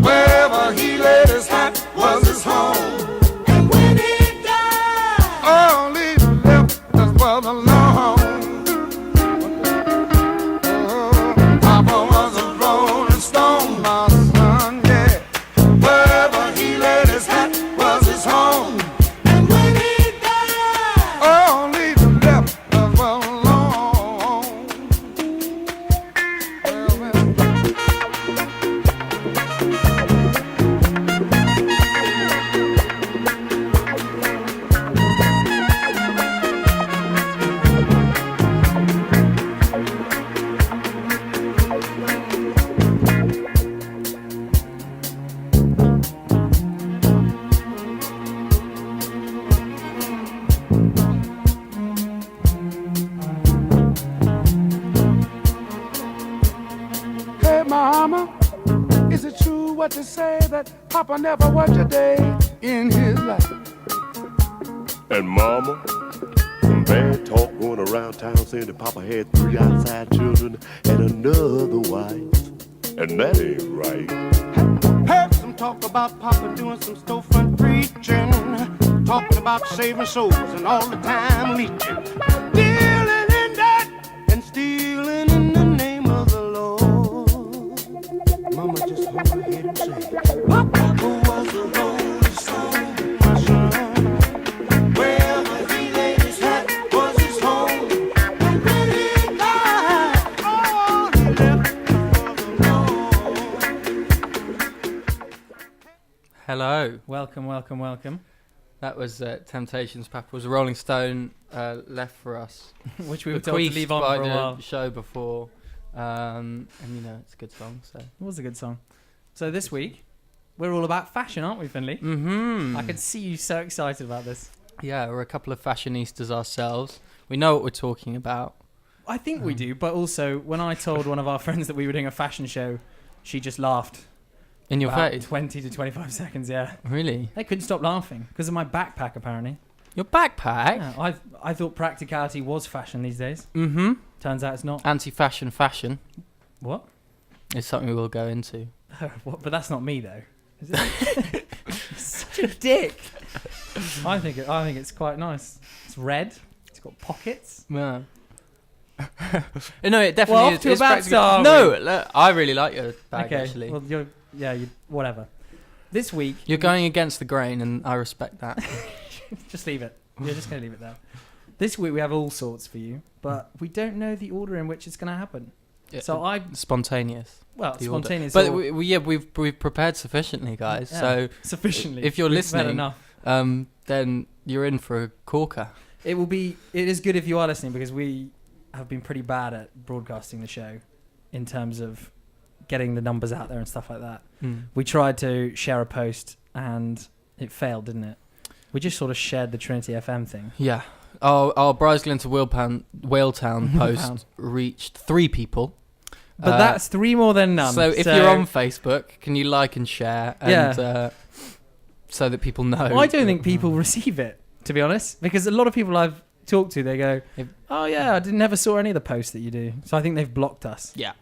Wherever he laid his hat was his home. And when he died, all he left us was alone. Papa was a rolling stone, my son, yeah. Wherever he laid his hat was his home. And when he died, all he left us was alone. Hey, mama, is it true what you say that Papa never worked a day in his life? And mama, some bad talk going around town saying that Papa had 3 outside children and another wife. And that ain't right. Heard some talk about Papa doing some storefront preaching, talking about saving souls and all the time leeching, dealing in that and stealing in the name of the Lord. Mama just hold her head and say, Papa was a rolling stone, my son. Wherever he laid his hat was his home. And when he died, all he left was alone. Hello. Welcome. That was Temptations. Papa was a Rolling Stone left for us. Which we were told to Bequeathed leave on by for a the while. show before. And you know, it's a good song. So. It was a good song. So this week, we're all about fashion, aren't we, Finley? Mm-hmm. I can see you so excited about this. Yeah, we're a couple of fashionistas ourselves. We know what we're talking about. I think we do, but also when I told one of our friends that we were doing a fashion show, she just laughed. In your About face? 20 to 25 seconds, yeah. Really? They couldn't stop laughing because of my backpack, apparently. Your backpack? Yeah, I thought practicality was fashion these days. Mm-hmm. Turns out it's not. Anti-fashion fashion What? is something we will go into. What? But that's not me, though. Is it? Such a dick. I think it's quite nice. It's red. It's got pockets. Yeah. No, it definitely Well, is. off to a It's bad practical. start, No, look, I really like your bag, Okay. actually. Well, whatever. This week, You're going against the grain, and I respect that. just leave it. You're just going to leave it there. This week we have all sorts for you, but we don't know the order in which it's going to happen. Yeah, So spontaneous. well, the order. spontaneous. But or- we've prepared sufficiently, guys. Yeah, So sufficiently. if you're We've had listening, enough. then you're in for a corker. It is good if you are listening because we have been pretty bad at broadcasting the show in terms of getting the numbers out there and stuff like that. We tried to share a post and it failed, didn't it? We just sort of shared the Trinity FM thing. Yeah. Our Bryce Glen to Willtown post reached 3 people. But that's 3 more than none. So if you're on Facebook, can you like and share? And, so that people know. Well, I don't think people receive it, to be honest, because a lot of people I've talked to, they go, "Oh yeah, I never saw any of the posts that you do." So I think they've blocked us. Yeah.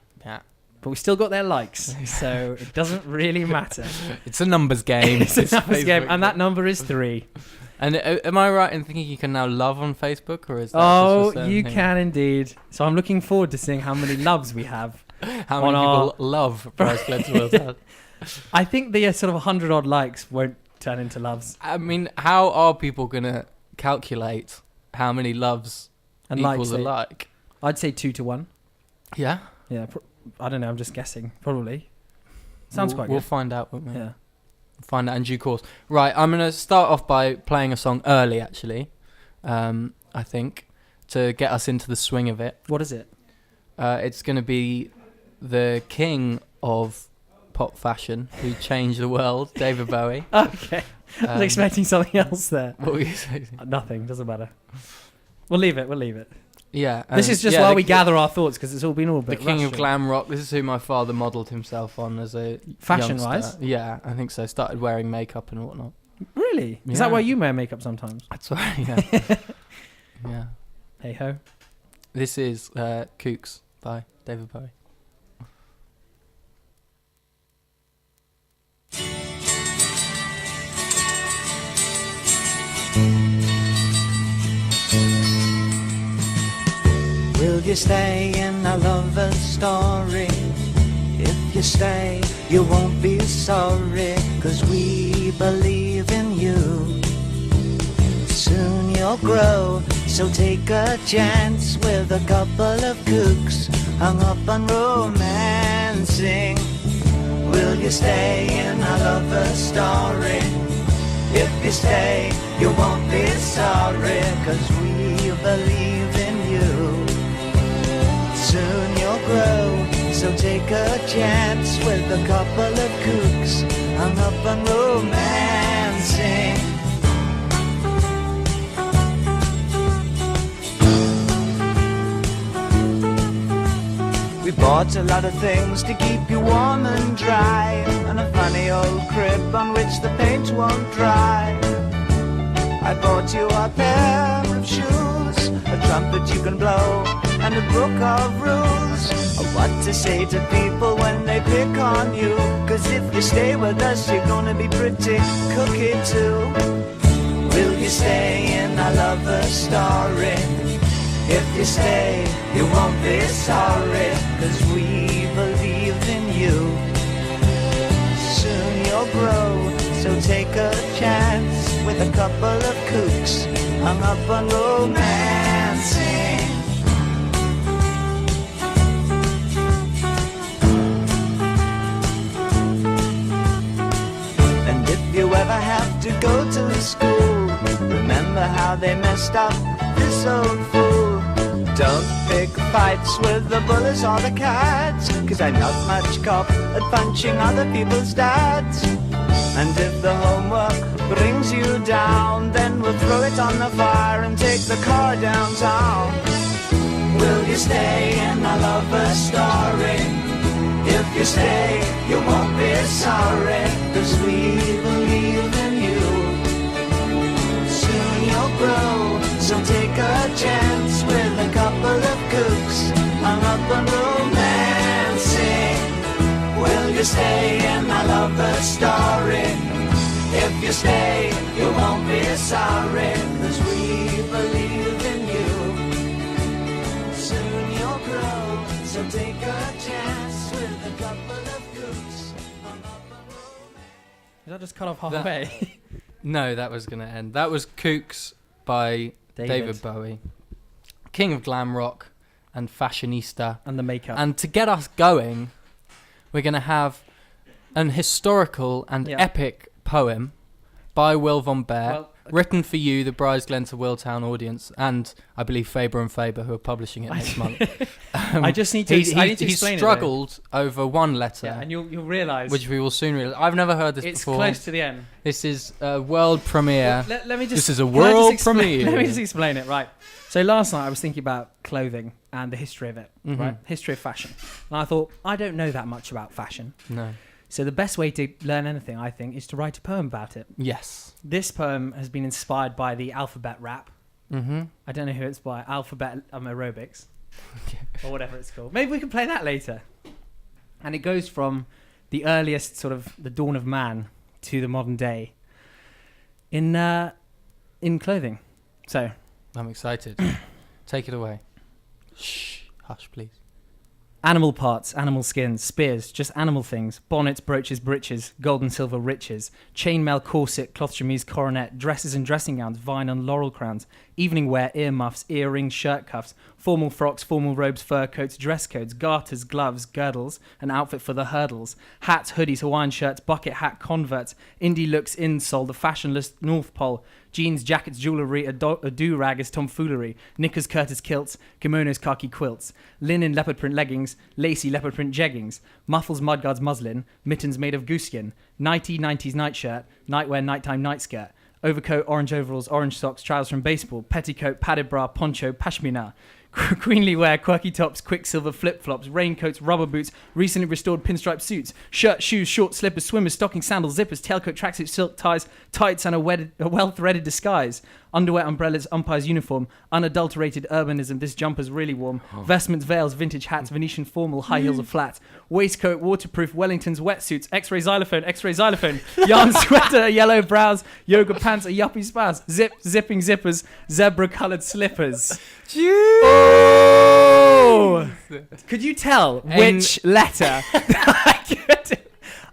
But we still got their likes, so it doesn't really matter. It's a numbers game. It's a numbers game, and that number is 3. And am I right in thinking you can now love on Facebook, or is that Oh, just a certain you thing? can indeed. So I'm looking forward to seeing how many loves we have. How many people love Bryce Glen to Willtown? I think the sort of 100 odd likes won't turn into loves. I mean, how are people gonna calculate how many loves And equals likes, a like? I'd say 2 to 1. Yeah. Yeah, I don't know. I'm just guessing. Probably. Sounds quite We'll good. find out, won't we? Yeah. Find out in due course. Right, I'm going to start off by playing a song early, actually, I think, to get us into the swing of it. What is it? It's going to be the king of pop fashion who changed the world, David Bowie. Okay. I was expecting something else there. What were you saying? Nothing. Doesn't matter. We'll leave it. Yeah. This is just while we gather our thoughts because it's all been all a the bit king of rushed. glam rock. This is who my father modelled himself on as a Fashion-wise? youngster. Yeah, I think so. Started wearing makeup and whatnot. Really? Is Yeah. that why you wear makeup sometimes? That's right, yeah. Yeah. Hey ho. This is Kooks by David Bowie. Will you stay in a lover's story? If you stay, you won't be sorry, 'cause we believe in you. Soon you'll grow, so take a chance with a couple of kooks hung up on romancing. Will you stay in a lover's story? If you stay, you won't be sorry, 'cause we believe in you. Soon you'll grow, so take a chance with a couple of kooks hung up on romancing. We bought a lot of things to keep you warm and dry, and a funny old crib on which the paint won't dry. I bought you a pair of shoes, a trumpet you can blow, and a book of rules of what to say to people when they pick on you. 'Cause if you stay with us, you're gonna be pretty cookie too. Will you stay in a lover's story? If you stay, you won't be sorry, 'cause we believe in you. Soon you'll grow, so take a chance with a couple of kooks hung up on romancing. And if you ever have to go to school, remember how they messed up this old fool. Don't pick fights with the bullies or the cats, 'cause I'm not much cop at punching other people's dads. And if the homework brings you down, then we'll throw it on the fire and take the car downtown. Will you stay in a lover's story? If you stay, you won't be sorry, 'cause we believe in you. Soon you'll grow, so take a chance with a couple of kooks hung up on romancing. Will you stay in a lover's story? If you stay, you won't be sorry, 'cause we believe in you. Soon you'll grow, so take a chance with a couple of kooks hung up on romancing. Did I just cut off halfway? No, that was going to end. That was Kooks by David Bowie, king of glam rock and fashionista. And the makeup. And to get us going, we're going to have an historical and epic poem by Will von Behr, written for you, the Glen to Willtown audience, and I believe Faber and Faber, who are publishing it next month. I just need to. I need to explain He's struggled over one letter, and you'll realise, which we will soon realise. I've never heard this before. It's close to the end. This is a world premiere. Let me just. This is a world premiere. Let me just explain it. Right. So last night I was thinking about clothing and the history of it. Mm-hmm. Right. History of fashion, and I thought I don't know that much about fashion. No. So the best way to learn anything, I think, is to write a poem about it. Yes. This poem has been inspired by the alphabet rap. Mm-hmm. I don't know who it's by. Alphabet aerobics, or whatever it's called. Maybe we can play that later. And it goes from the earliest sort of the dawn of man to the modern day in clothing. So I'm excited. Take it away. Shh. Hush, please. Animal parts, animal skins, spears, just animal things, bonnets, brooches, breeches, gold and silver riches, chainmail, corset, cloth chemise, coronet, dresses and dressing gowns, vine and laurel crowns, evening wear, earmuffs, earrings, shirt cuffs, formal frocks, formal robes, fur coats, dress codes, garters, gloves, girdles, an outfit for the hurdles, hats, hoodies, Hawaiian shirts, bucket hat, converts, indie looks, insole, the fashionless North Pole, jeans, jackets, jewellery, a do-rag is tomfoolery, knickers, curtis kilts, kimonos, khaki quilts, linen, leopard print leggings, lacy leopard print jeggings, muffles, mudguards, muslin, mittens made of gooseskin, nighty, 90s nightshirt, nightwear, nighttime night skirt, overcoat, orange overalls, orange socks, trousers from baseball, petticoat, padded bra, poncho, pashmina, queenly wear, quirky tops, quicksilver flip-flops, raincoats, rubber boots, recently restored pinstripe suits, shirt, shoes, short slippers, swimmers, stockings, sandals, zippers, tailcoat, tracksuit, silk ties, tights, and a well-threaded disguise, Underwear, umbrellas, umpire's uniform, unadulterated urbanism, this jumper's really warm. Vestments, veils, vintage hats, Venetian formal, high heels are flat. Waistcoat, waterproof, Wellingtons, wetsuits, x-ray xylophone, yarn sweater, yellow brows, yoga pants, a yuppie spouse, zipping zippers, zebra-coloured slippers. Oh! Could you tell which letter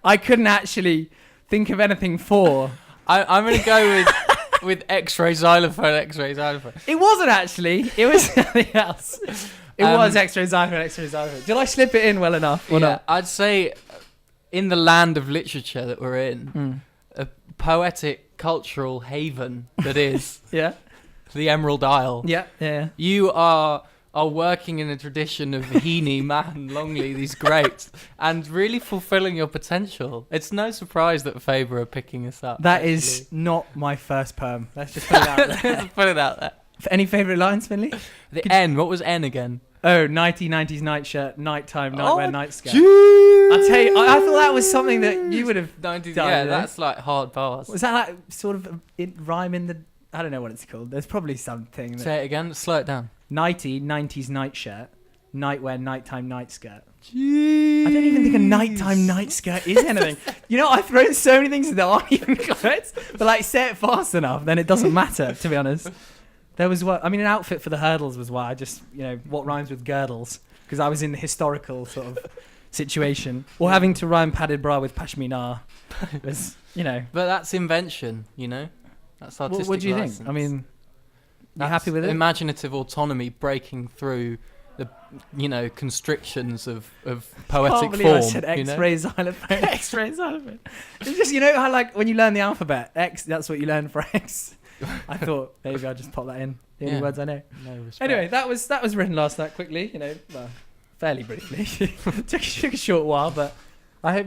I couldn't actually think of anything for? I'm going to go with X-ray xylophone. It wasn't actually. It was something else. It was X-ray xylophone. Did I slip it in well enough or not? I'd say in the land of literature that we're in, a poetic cultural haven that is Yeah. the Emerald Isle. Yeah. You are working in a tradition of Heaney, Mann, Longley, these greats, and really fulfilling your potential. It's no surprise that Faber are picking us up. That is not my first perm. Let's just put it out there. Put it out there. Any favourite lines, Finley? N. What was N again? Oh, 90s nightshirt, nighttime, nightwear, night skirt. Geez. I'll tell you, I thought that was something that you would have 90s, done. yeah, that's like hard bars. Was that like sort of rhyme in the... I don't know what it's called. There's probably something. Say it again. Slow it down. 90s nightshirt, nightwear, nighttime, night skirt. Jeez. I don't even think a nighttime night skirt is anything. You know, I've thrown so many things that aren't even clothes, but like say it fast enough, then it doesn't matter, to be honest. There was an outfit for the hurdles was why I just, what rhymes with girdles, because I was in the historical sort of situation. Or having to rhyme padded bra with pashmina was, But that's invention, That's artistic what do you license. think? I mean, you happy with it? Imaginative autonomy breaking through the, constrictions of poetic I form. I said X-ray xylophone. X-ray xylophone. It's just, how like when you learn the alphabet, X, that's what you learn for X. I thought maybe I'll just pop that in. The only words I know. No respect. Anyway, that was written last night quickly, fairly briefly. took a short while, but I hope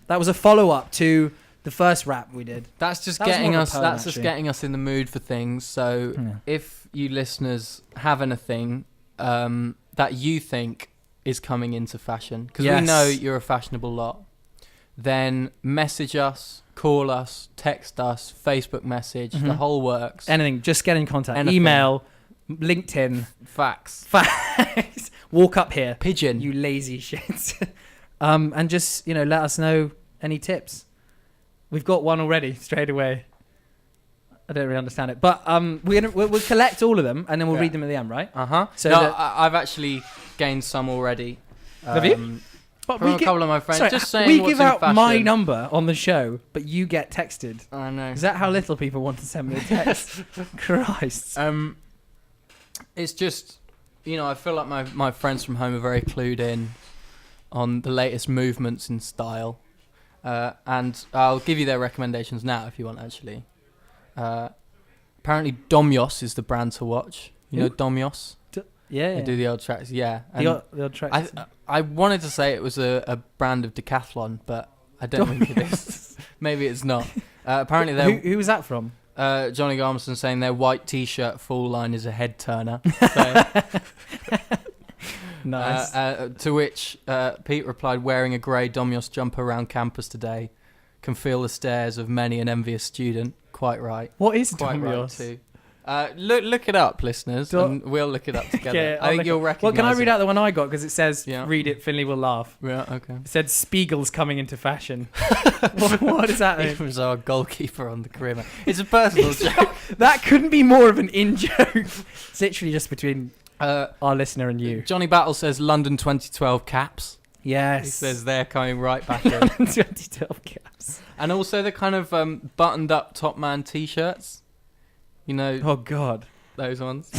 that was a follow-up to the first rap we did. That's just That was getting more of us. a poem, That's just actually. getting us in the mood for things. So, if you listeners have anything that you think is coming into fashion, because we know you're a fashionable lot, then message us, call us, text us, Facebook message, the whole works. Anything, just get in contact. Anything. Email, LinkedIn, Facts. walk up here, Pigeon. you lazy shits. And just let us know any tips. We've got one already straight away. I don't really understand it, but we'll collect all of them and then we'll read them at the end, right? So I've actually gained some already. Have you? But From a couple of my friends, sorry, just saying we what's give in out fashion. my number on the show, but you get texted. I know. Is that how little people want to send me a text? Christ. It's just, I feel like my friends from home are very clued in on the latest movements in style. And I'll give you their recommendations now if you want, actually. Apparently Domyos is the brand to watch. You know Domyos? Yeah. They do the old tracks, yeah. And The old tracks. I wanted to say it was a brand of decathlon, but I don't think it is. Maybe it's not. Apparently they're... Who was that from? Johnny Garmison saying their white T-shirt full line is a head turner. So, Nice. to which Pete replied, wearing a grey Domyos jumper around campus today can feel the stares of many an envious student. Quite right. What is Quite right Domyos? too. Look it up, listeners, and we'll look it up together. Okay, I think you'll recognise Well, can I read it. out the one I got? Because it says, read it, Finley will laugh. Yeah, okay. It said, Spiegel's coming into fashion. what does that mean? He was our goalkeeper on the career map. It's a personal joke. That couldn't be more of an in-joke. It's literally just between our listener and you. Johnny Battle says London 2012 caps. Yes. He says they're coming right back in. 2012 caps. And also the kind of buttoned up Top Man T-shirts. Oh, God. Those ones.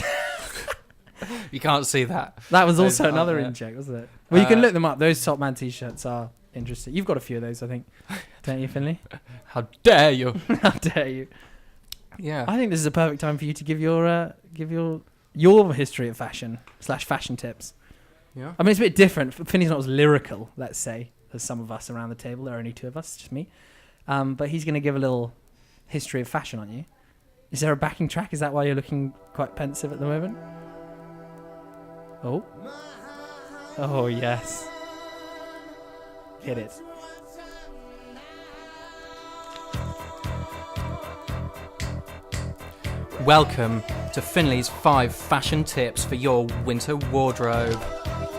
You can't see that. That was Those also another aren't, in-joke, wasn't it? Well, you can look them up. Those Top Man T-shirts are interesting. You've got a few of those, I think. Don't you, Finley? How dare you? How dare you? Yeah. I think this is a perfect time for you to give your history of fashion / fashion tips. Yeah. I mean, it's a bit different. Finney's not as lyrical, let's say, as some of us around the table. There are only two of us, just me. But he's going to give a little history of fashion on you. Is there a backing track? Is that why you're looking quite pensive at the moment? Oh. Oh, yes. Hit it. Welcome to Finley's 5 fashion tips for your winter wardrobe.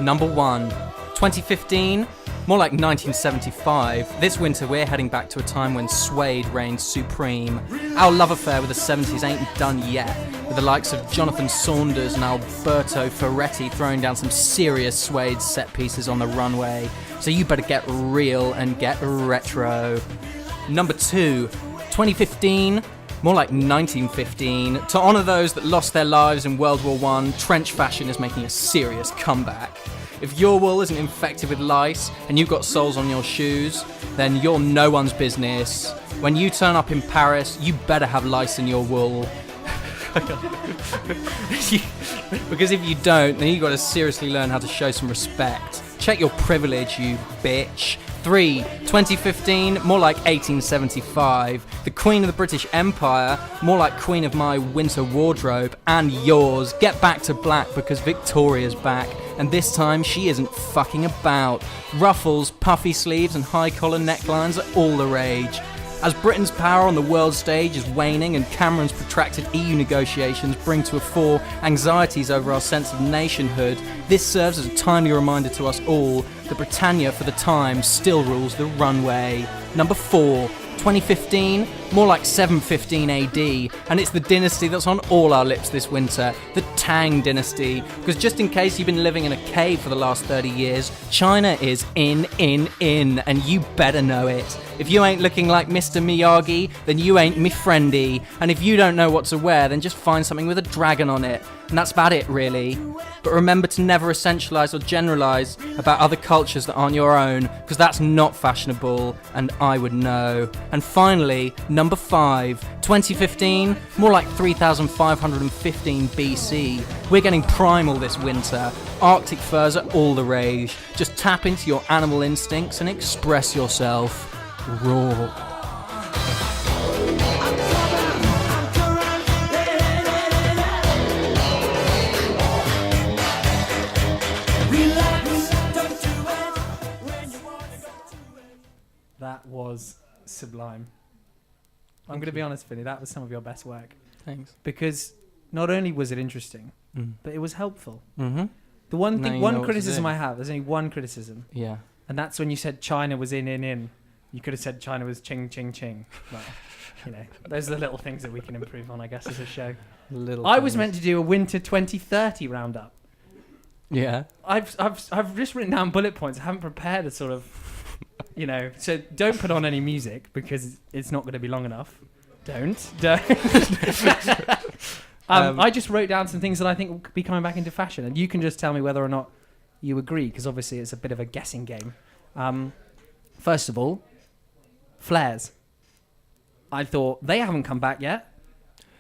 Number 1, 2015, more like 1975. This winter we're heading back to a time when suede reigned supreme. Our love affair with the 70s ain't done yet, with the likes of Jonathan Saunders and Alberto Ferretti throwing down some serious suede set pieces on the runway. So you better get real and get retro. Number 2, 2015, more like 1915. To honour those that lost their lives in World War I, trench fashion is making a serious comeback. If your wool isn't infected with lice and you've got soles on your shoes, then you're no one's business. When you turn up in Paris, you better have lice in your wool. Because if you don't, then you've got to seriously learn how to show some respect. Check your privilege, you bitch. 3, 2015, more like 1875. The Queen of the British Empire, more like Queen of my winter wardrobe and yours. Get back to black because Victoria's back. And this time she isn't fucking about. Ruffles, puffy sleeves and high collar necklines are all the rage. As Britain's power on the world stage is waning and Cameron's protracted EU negotiations bring to a fore anxieties over our sense of nationhood, this serves as a timely reminder to us all that Britannia for the time still rules the runway. Number 4, 2015, more like 715 AD, and it's the dynasty that's on all our lips this winter, the Tang dynasty, because just in case you've been living in a cave for the last 30 years, China is in, and you better know it. If you ain't looking like Mr. Miyagi, then you ain't me friendy, and if you don't know what to wear, then just find something with a dragon on it, and that's about it really. But remember to never essentialise or generalise about other cultures that aren't your own, because that's not fashionable, and I would know. And finally, number 5, 2015, more like 3515 BC. We're getting primal this winter. Arctic furs are all the rage. Just tap into your animal instincts and express yourself. Raw. That was sublime. I'm going to be honest, Finny, that was some of your best work. Thanks. Because not only was it interesting, but it was helpful. Mm-hmm. The one criticism I have, there's only one criticism. Yeah. And that's when you said China was in. You could have said China was ching. Well, those are the little things that we can improve on, I guess, as a show. I was meant to do a winter 2030 roundup. Yeah. I've just written down bullet points. I haven't prepared a sort of, so don't put on any music because it's not going to be long enough. Don't. I just wrote down some things that I think will be coming back into fashion, and you can just tell me whether or not you agree, because obviously it's a bit of a guessing game. First of all, flares. I thought they haven't come back yet.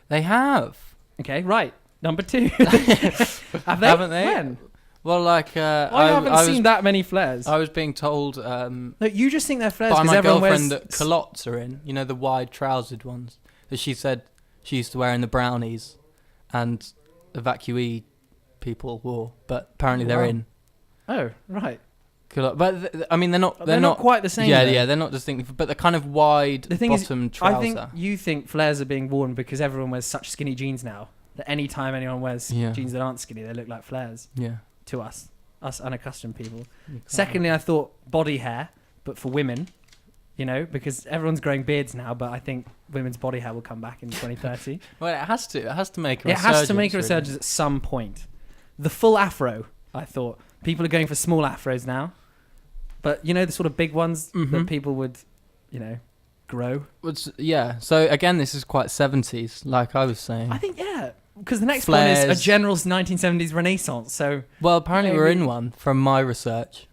They have. Okay, right. Number 2. Have they? Haven't they? When? Well, I haven't seen that many flares. I was being told no, you just think they're flares by because my everyone girlfriend wears... that culottes are in. You know, the wide trousered ones that she said she used to wear in the brownies and evacuee people wore, but apparently they're in. Oh, right. But I mean, they're not quite the same. Yeah, they're not distinctive, but they're kind of wide bottom trouser. I think you think flares are being worn because everyone wears such skinny jeans now that any time anyone wears jeans that aren't skinny, they look like flares. Yeah. To us unaccustomed people. Secondly, I thought body hair, but for women, because everyone's growing beards now, but I think women's body hair will come back in 2030. Well, it has to make a resurgence. It has to make a resurgence at some point. The full afro, I thought. People are going for small afros now. But, the sort of big ones that people would, grow. So, again, this is quite 70s, like I was saying. I think, because the next one is a general's 1970s Renaissance. So, well, apparently we're in one from my research.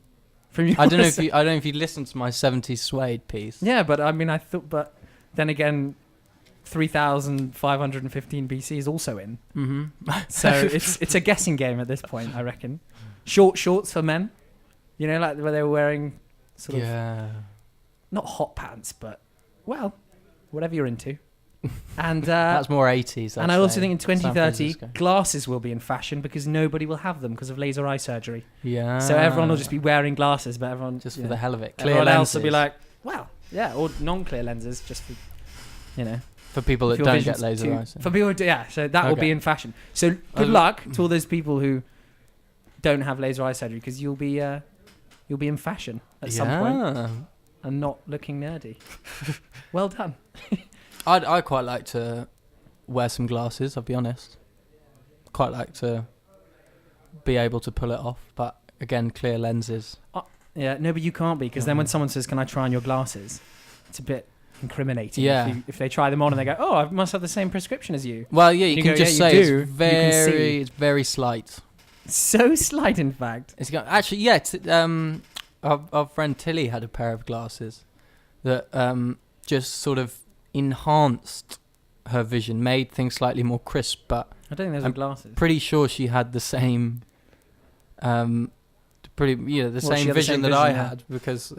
I don't know if you listened to my 70s suede piece. Yeah, but I mean, but then again, 3515 BC is also in. Mm-hmm. So it's a guessing game at this point, I reckon. Short shorts for men, like where they were wearing sort of not hot pants, but whatever you're into. And that's more 80s. And I also think in 2030, glasses will be in fashion because nobody will have them because of laser eye surgery. Yeah. So everyone will just be wearing glasses, but everyone just for the hell of it. Clear lenses. Else will be like, or non-clear lenses, just for, For people that your don't vision's get laser eyes. For people who do, yeah, so that will Okay. be in fashion. So good luck to all those people who don't have laser eye surgery, because you'll be in fashion at some point and not looking nerdy. Well done. I'd quite like to wear some glasses, I'll be honest. Quite like to be able to pull it off, but again, clear lenses. Yeah, no, but you can't be, because then when someone says, "Can I try on your glasses?" it's a bit incriminating. Yeah. If they try them on and they go, "Oh, I must have the same prescription as you." Well, yeah, you You can go, just "Yeah, say you do. it's You can see." it's very slight. So slight, in fact. Actually, yeah. Our friend Tilly had a pair of glasses that just sort of enhanced her vision, made things slightly more crisp. But I don't think those are glasses. pretty sure she had the same, same she had the vision same that I vision, yeah. had, because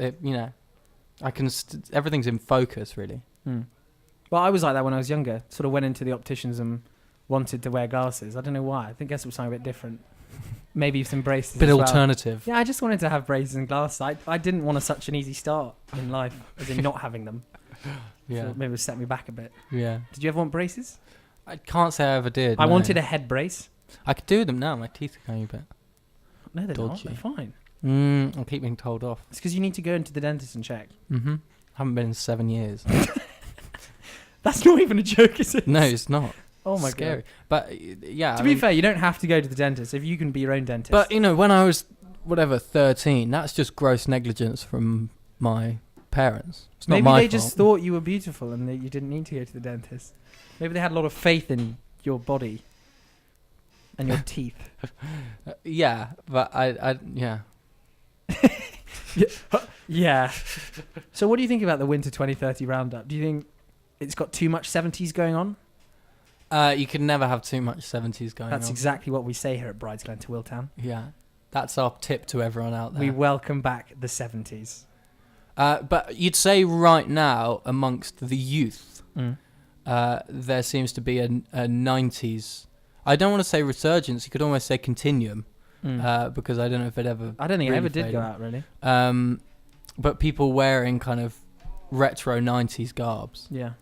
I can everything's in focus really. Well, I was like that when I was younger. Sort of went into the opticians and wanted to wear glasses. I don't know why. I guess it was something a bit different. Maybe some braces. Bit as well. alternative. Yeah, I just wanted to have braces and glasses. I didn't want such an easy start in life, as in not having them. Yeah, So maybe it set me back a bit. yeah. Did you ever want braces? I can't say I ever did. I no. wanted a head brace. I could do them now. My teeth are going a bit. No, they're not. Dodgy. They're fine. I keep being told off. It's because you need to go into the dentist and check. Haven't been in 7 years. That's not even a joke, is it? No, it's not. Oh my Scary. god. But yeah. To be fair, you don't have to go to the dentist if you can be your own dentist. But when I was 13, that's just gross negligence from my parents. It's not maybe my they fault. just thought you were beautiful and that you didn't need to go to the dentist. Maybe they had a lot of faith in your body and your teeth. Yeah, but I yeah. Yeah. So what do you think about the Winter 2030 Roundup? Do you think it's got too much 70s going on? You can never have too much 70s going That's on. exactly what we say here at Brides Glen to Willtown. Yeah. That's our tip to everyone out there. We welcome back the 70s. But you'd say right now, amongst the youth, there seems to be a 90s. I don't want to say resurgence. You could almost say continuum, because I don't know if it ever. I don't think it really ever did faded. go out, really. But people wearing kind of retro 90s garbs. Yeah.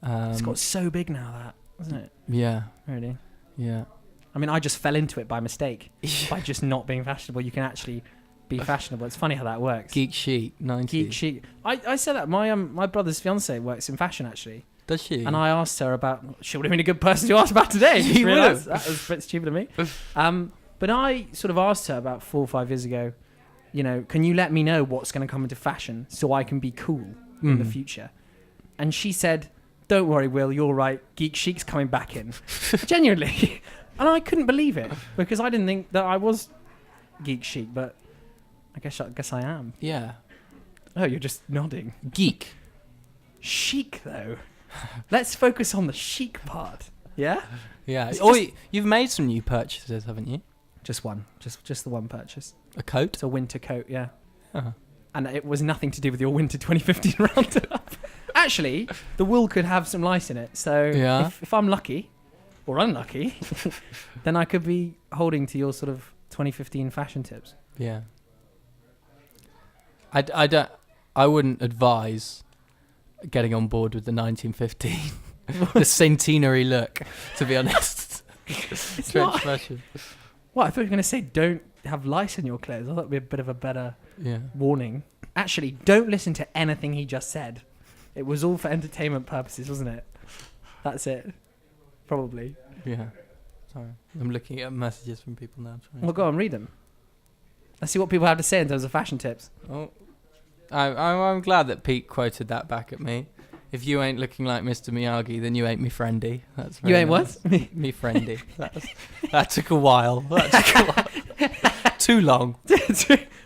It's got so big now, that, isn't it? Yeah. Really. Yeah. I mean, I just fell into it by mistake. By just not being fashionable. You can actually be fashionable. It's funny how that works. Geek chic 90s. Geek chic. I said that. My brother's fiance works in fashion, actually. Does she? And I asked her about... She would have been a good person to ask about today. She would have. That was a bit stupid of me. But I sort of asked her about 4 or 5 years ago, can you let me know what's going to come into fashion so I can be cool in the future? And she said, don't worry, Will, you're right. Geek chic's coming back in. Genuinely. And I couldn't believe it, because I didn't think that I was geek chic, but I guess I am. Yeah. Oh, you're just nodding. Geek. Chic, though. Let's focus on the chic part. Yeah? Yeah. It's You've made some new purchases, haven't you? Just one. Just the one purchase. A coat? It's a winter coat, yeah. Uh-huh. And it was nothing to do with your winter 2015 roundup. Actually, the wool could have some lice in it. So if I'm lucky or unlucky, then I could be holding to your sort of 2015 fashion tips. Yeah. I wouldn't advise getting on board with the 1915, the centenary look, to be honest. It's Trench not. fashion. What, I thought you were going to say don't have lice in your clothes. I thought it would be a bit of a better warning. Actually, don't listen to anything he just said. It was all for entertainment purposes, wasn't it? That's it. Probably. Yeah. Sorry. I'm looking at messages from people now. Well, go on, read them. Let's see what people have to say in terms of fashion tips. Oh, I'm glad that Pete quoted that back at me. If you ain't looking like Mr. Miyagi, then you ain't me friendy. That's very You ain't nice. what? Me friendy. That took a while. Too long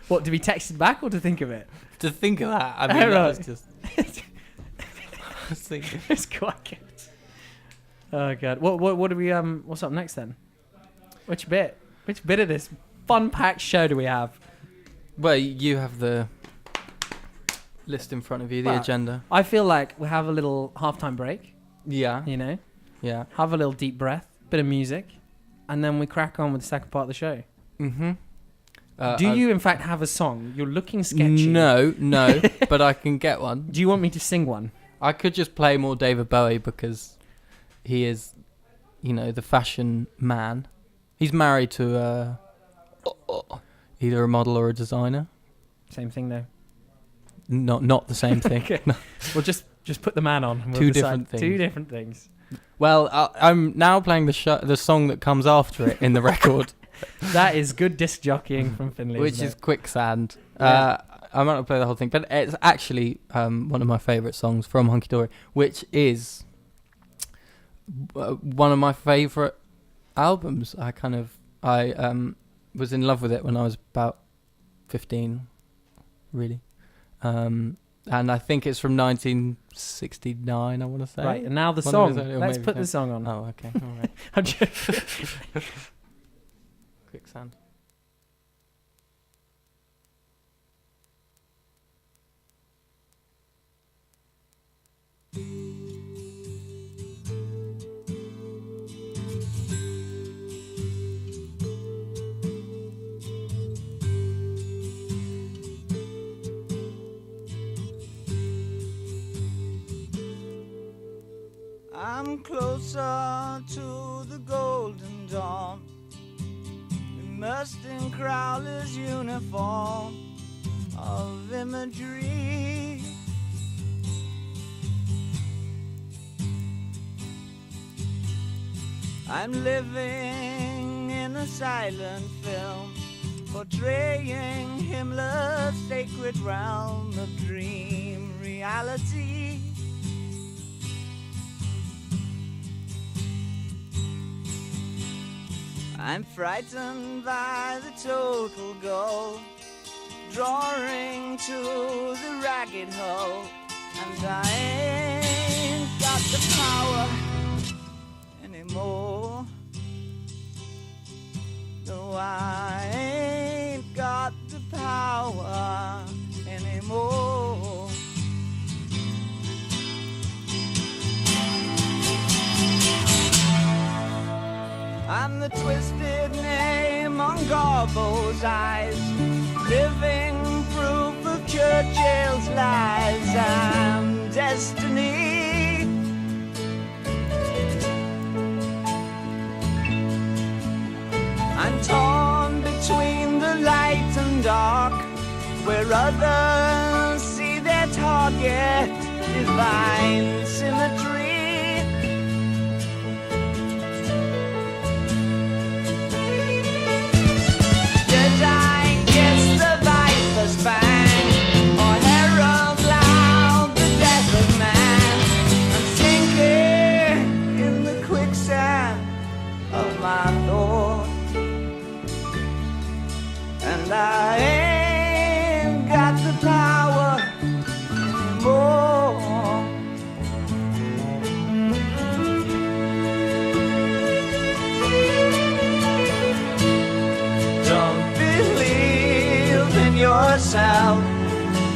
What, to be texted back or to think of it? to think of that. I mean, that right. was just. I was thinking. It's quite good. Oh god. What do we what's up next then? Which bit of this fun packed show do we have? Well, you have the list in front of you, the Well, agenda. I feel like we have a little halftime break, Yeah. Yeah. have a little deep breath, bit of music, and then we crack on with the second part of the show. Mm-hmm. Do you in fact have a song? You're looking sketchy. No, but I can get one. Do you want me to sing one? I could just play more David Bowie because he is, the fashion man. He's married to either a model or a designer. Same thing though. Not the same thing. Okay. No. Well, just put the man on. And Two different things. Two different things. Well, I'm now playing the song that comes after it in the record. That is good disc jockeying from Finley. Which is Quicksand. Yeah. I might not play the whole thing, but it's actually one of my favourite songs from Hunky Dory, which is one of my favourite albums. I was in love with it when I was about 15, really. And I think it's from 1969, I want to say. Right, and now the song. Let's put the song on. Oh, okay. All right. I'm joking. Quicksand. I'm closer to the golden dawn, immersed in Crowler's uniform of imagery. I'm living in a silent film, portraying Himmler's sacred realm of dream reality. I'm frightened by the total goal, drawing to the ragged hole, and I ain't got the power anymore. No, I ain't got the power anymore. I'm the twisted name on Garbo's eyes, living proof of Churchill's lies. I'm destiny. I'm torn between the light and dark, where others see their target, divine symmetry. I ain't got the power anymore. Don't believe in yourself.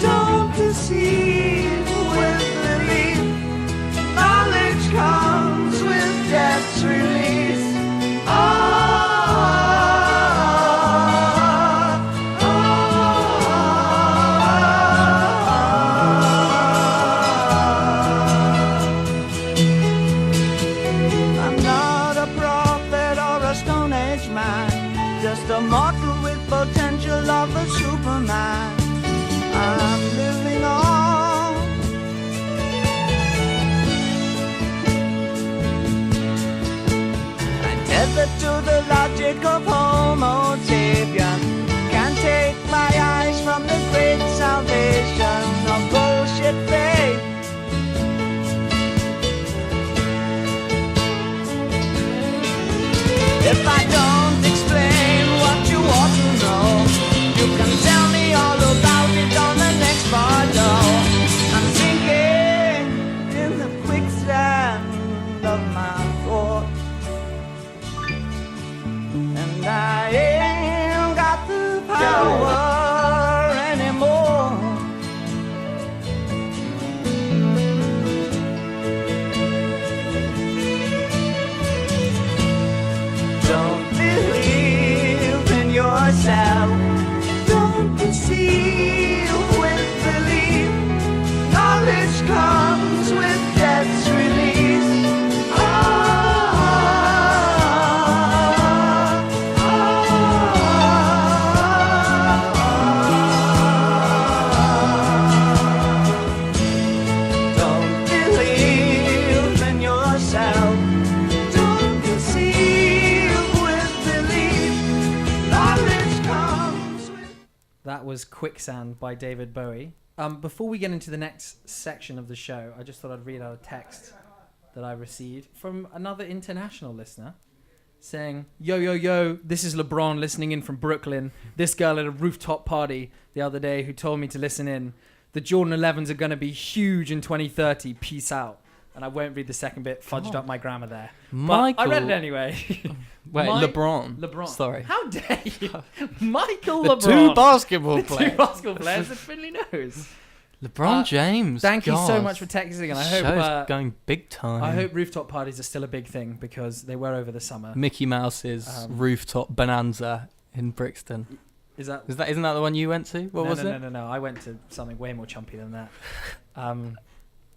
Don't deceive with belief. Knowledge comes with death's release. A mortal with potential of a Superman. I'm living on was Quicksand by David Bowie. Before we get into the next section of the show, I just thought I'd read out a text that I received from another international listener saying, yo, this is LeBron listening in from Brooklyn. This girl at a rooftop party the other day who told me to listen in. The Jordan 11s are going to be huge in 2030. Peace out. And I won't read the second bit, fudged up my grammar there. But I read it anyway. Wait, LeBron. Sorry. How dare you? Michael the LeBron. Two basketball players. Two basketball players that Finley knows. LeBron James. Thank you so much for texting, and I hope going big time. I hope rooftop parties are still a big thing because they were over the summer. Mickey Mouse's rooftop bonanza in Brixton. Isn't that the one you went to? What was it? No. I went to something way more chumpy than that.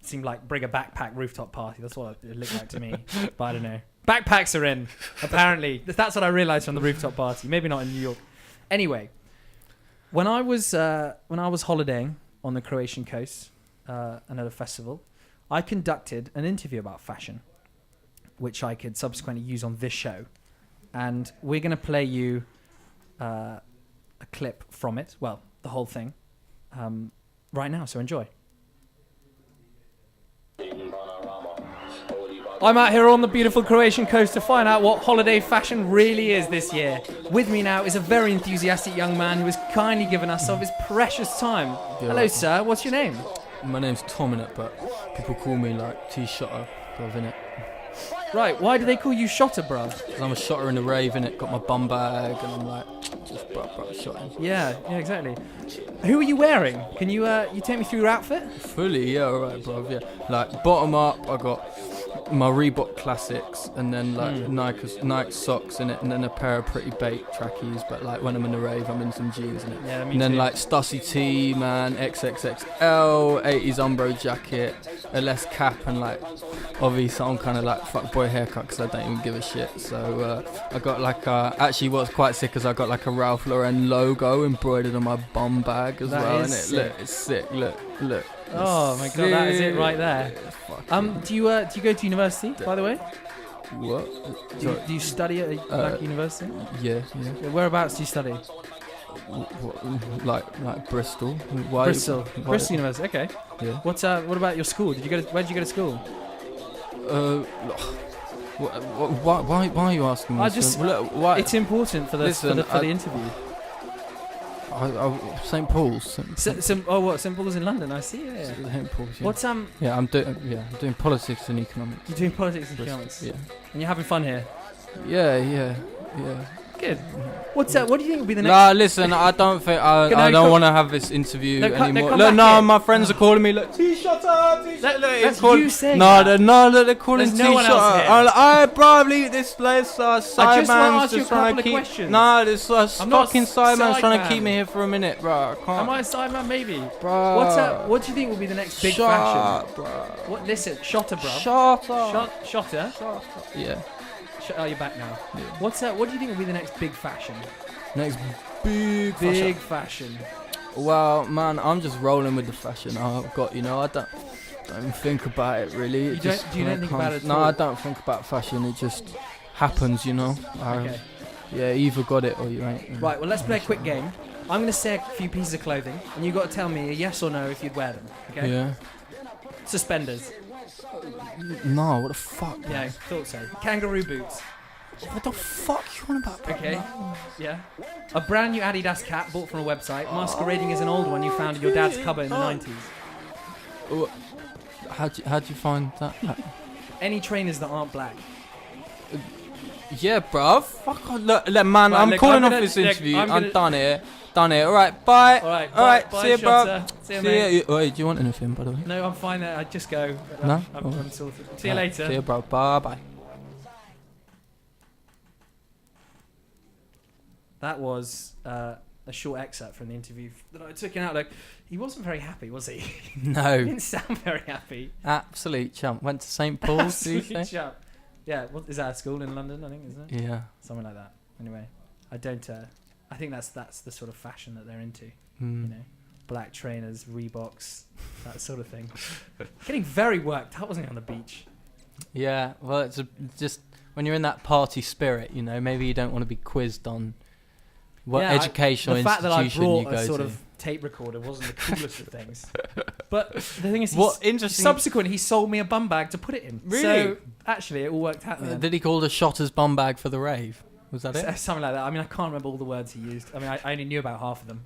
Seemed like bring a backpack rooftop party. That's what it looked like to me. But I don't know. Backpacks are in. Apparently, that's what I realised from the rooftop party. Maybe not in New York. Anyway, when I was holidaying on the Croatian coast and at a festival, I conducted an interview about fashion, which I could subsequently use on this show. And we're going to play you a clip from it. Well, the whole thing right now. So enjoy. I'm out here on the beautiful Croatian coast to find out what holiday fashion really is this year. With me now is a very enthusiastic young man who has kindly given us some of his precious time. Yeah. Hello, sir. What's your name? My name's Tom, innit, but people call me like T-Shotter, bruv, innit. Right, why do they call you Shotter, bruv? Because I'm a shotter in the rave, innit, got my bum bag, and I'm like, just bruv, shotting. Yeah, exactly. Who are you wearing? Can you you take me through your outfit? Fully, yeah, alright, bruv, yeah. Like, bottom up, I got my Reebok Classics, and then like Nike socks in it, and then a pair of pretty baked trackies. But like when I'm in the rave, I'm in some jeans in it. Yeah, me and then too. like Stussy T, man, XXXL, 80s Umbro jacket, a less cap, and like obviously some kind of like fuckboy haircut because I don't even give a shit. So I got like actually what's quite sick is I got like a Ralph Lauren logo embroidered on my bum bag as well. And look, it's sick. Look. Oh my god, that is it right there. Do you go to university, by the way? What? Do you study at a university? Yeah. Whereabouts do you study? Like Bristol. Bristol University. Okay. Yeah. What about your school? Where did you go to school? Why are you asking me? It's important for the interview. St Paul's. St Paul's in London. I see. Yeah. St Paul's. Yeah. What's Yeah, I'm doing politics and economics. You're doing politics and economics. Yeah. And you're having fun here. Yeah. Good. What do you think will be the next? Nah, listen, I don't think I don't want to have this interview anymore. Look, my friends are calling me. Look, T-Shotter. That's you saying they're calling There's no one else T-Shotter. here. I probably this place. ask Sideman's you a just trying couple to of keep. questions. Nah, this fucking Sideman's trying to Sideman. keep me here for a minute, bro. I can't. Am I a sideman? Maybe. Bro. What do you think will be the next big Shut fashion? Bro. What? Listen, Shotter, bro. Shotter. Shotter. Yeah. Oh, you're back now. Yeah. What do you think will be the next big fashion? Next big fashion. Well, man, I'm just rolling with the fashion I've got. I don't even think about it really. You don't think about it at No, all? I don't think about fashion. It just happens, Okay. Yeah, you either got it or you ain't. Right. Well, let's play a quick game. I'm going to say a few pieces of clothing, and you got to tell me a yes or no if you'd wear them. Okay. Yeah. Suspenders. No, what the fuck? Yeah, thought so. Kangaroo boots. What the fuck you on about? Okay. Yeah. A brand new Adidas cap bought from a website, masquerading as an old one you found in your dad's cupboard in the 90s. How'd you find that? Any trainers that aren't black. Yeah, bruv. Fuck on. Look, man, Right, I'm look, calling I'm off gonna- this look, interview. I'm I'm gonna- done here. All right, bye. All right. See you, bro. Shotter. See you, mate. Wait, do you want anything, by the way? No, I'm fine there. I just go. No? I'm sorted. See you later. See you, bro. Bye. That was a short excerpt from the interview that I took in out. Like, he wasn't very happy, was he? He No. didn't sound very happy. Absolute chump. Went to St Paul's, do you Absolute say? chump. Yeah, what is that, a school in London, I think, isn't it? Yeah. Something like that. Anyway, I think that's the sort of fashion that they're into. Mm. Black trainers, Reeboks, that sort of thing. Getting very worked up, wasn't he, on the beach? Yeah, well, it's just when you're in that party spirit, maybe you don't want to be quizzed on what educational the fact that I institution you brought go a sort to. of tape recorder wasn't the coolest of things. But the thing is, subsequently he sold me a bum bag to put it in. Really? So actually, it all worked out. Did he call it a shotter's bum bag for the rave? Was that it? Something like that. I mean, I can't remember all the words he used. I mean, I only knew about half of them.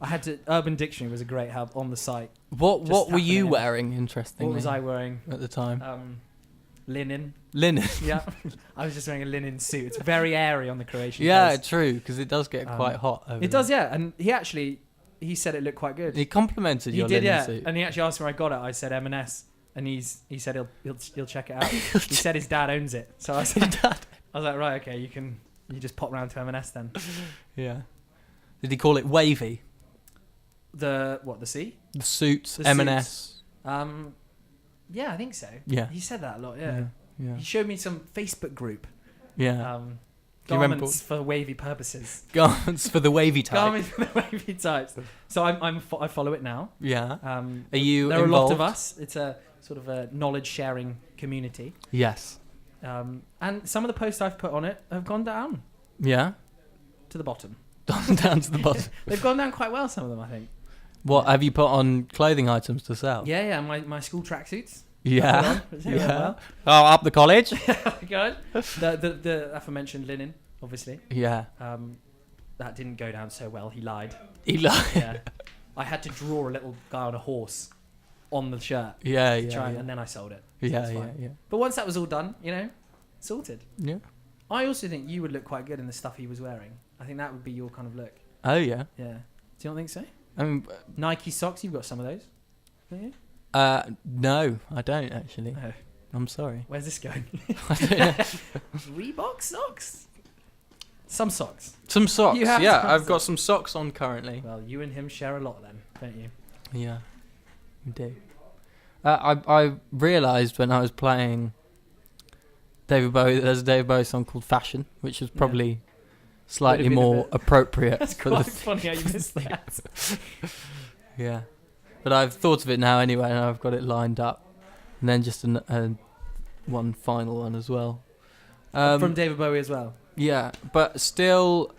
I had to. Urban Dictionary was a great help on the site. What were you wearing? Interestingly, what was I wearing at the time? Linen. Linen. Yeah, I was just wearing a linen suit. It's very airy on the Croatian. Yeah, coast. True, because it does get quite hot. Over it does, yeah. And he said it looked quite good. He complimented your linen suit. And he actually asked where I got it. I said M&S, and he said he'll check it out. He said his dad owns it. So I said, Dad. I was like, right, okay, you just pop round to M&S then. Yeah. Did he call it wavy? The C? The suits, the M&S. Suits. Yeah, I think so. Yeah. He said that a lot, yeah. He showed me some Facebook group. Yeah. Garments for wavy purposes. Garments for the wavy type. Garments for the wavy types. So I follow it now. Yeah. Are you There involved? are a lot of us. It's a sort of a knowledge-sharing community. Yes. And some of the posts I've put on it have gone down. Yeah? To the bottom. Down to the bottom. They've gone down quite well, some of them, I think. What, have you put on clothing items to sell? Yeah, my school tracksuits. Yeah. Well. Oh, up the college? Good. The aforementioned linen, obviously. Yeah. That didn't go down so well. He lied. Yeah. I had to draw a little guy on a horse on the shirt. Yeah. And then I sold it. So Yeah. But once that was all done, sorted. Yeah. I also think you would look quite good in the stuff he was wearing. I think that would be your kind of look. Oh, yeah. Yeah. Do you not think so? I mean, Nike socks, you've got some of those. Don't you? No, I don't actually. Oh. I'm sorry. Where's this going? I don't know. Reebok socks? Some socks. Some socks. You have Yeah, some I've socks. got some socks on currently. Well, you and him share a lot then, don't you? Yeah, we do. I realised when I was playing David Bowie that there's a David Bowie song called Fashion, which is probably slightly been a more bit- appropriate. That's for quite the funny how you missed that. Yeah. But I've thought of it now anyway, and I've got it lined up. And then just one final one as well. From David Bowie as well. Yeah, but still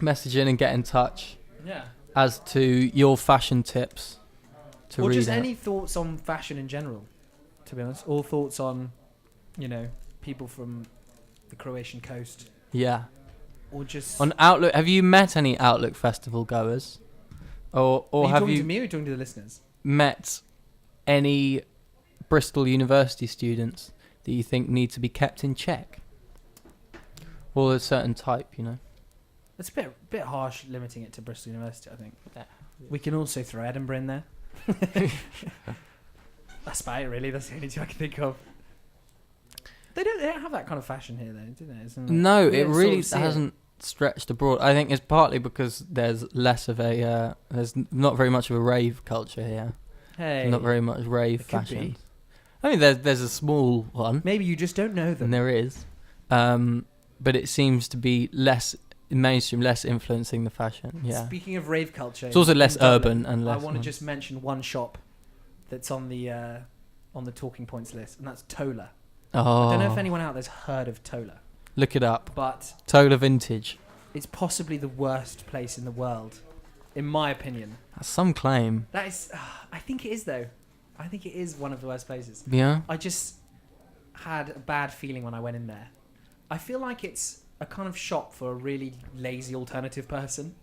message in and get in touch Yeah. as to your fashion tips to Or read just out. any thoughts on fashion in general, to be honest. All thoughts on, people from the Croatian coast. Yeah. Or just... On Outlook, have you met any Outlook Festival goers? Or Are you have talking you to me or are you talking to the listeners? met any Bristol University students that you think need to be kept in check? Or a certain type, It's a bit harsh limiting it to Bristol University, I think. Yeah. We can also throw Edinburgh in there. That's about it, really. That's the only two I can think of. They don't have that kind of fashion here, though, do they? Isn't No, we it don't sort really of see it. hasn't stretched abroad. I think it's partly because there's less of a there's not very much of a rave culture here. Hey, Not very much rave It could fashion. be. I mean, there's a small one, maybe you just don't know them. and there is, but it seems to be less mainstream, less influencing the fashion. Yeah, Speaking of rave culture, it's also in less Dublin, urban and less. I want to just mention one shop that's on the talking points list, and that's Tola. Oh, I don't know if anyone out there's heard of Tola, look it up. but Tola Vintage. it's possibly the worst place in the world, in my opinion. That's some claim. That is, I think it is though. I think it is one of the worst places. Yeah. I just had a bad feeling when I went in there. I feel like it's a kind of shop for a really lazy alternative person,